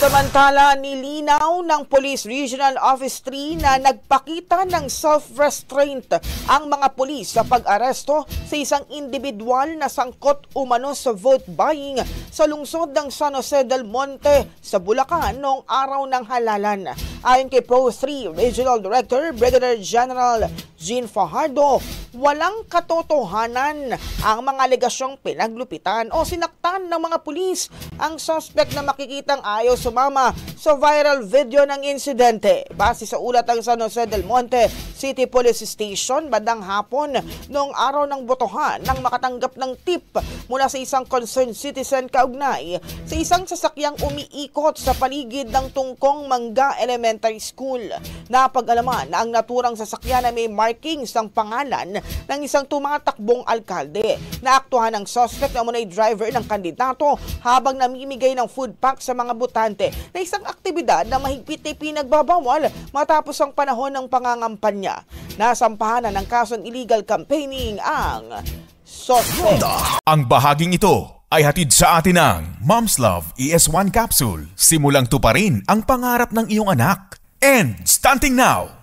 Samantala, nilinaw ng Police Regional Office 3 na nagpakita ng self-restraint ang mga pulis sa pag-aresto sa isang individual na sangkot umano sa vote buying sa lungsod ng San Jose del Monte sa Bulacan noong araw ng halalan. Ayon kay Pro3 Regional Director Brigadier General Jean Fajardo, walang katotohanan ang mga alegasyong pinaglupitan o sinaktan ng mga pulis ang suspect na makikitang ayaw sumama sa viral video ng insidente. Base sa ulat ng San Jose del Monte City Police Station, bandang hapon noong araw ng botohan nang makatanggap ng tip mula sa isang concerned citizen kaugnay sa isang sasakyang umiikot sa paligid ng Tungkong Mangga Elementary School. Napag-alaman na ang naturang sasakyan ay may markings ng pangalan ng isang tumatakbong alkalde. Naaktuhan ng suspect na muna'y driver ng kandidato habang namimigay ng food pack sa mga botante na isang aktibidad na mahigpit ay pinagbabawal matapos ang panahon ng pangangampanya. Nasampahan na ng kasong illegal campaigning ang suspect. Ang bahaging ito ay hatid sa atin ng Mom's Love ES1 Capsule. Simulang tuparin ang pangarap ng iyong anak. And starting now!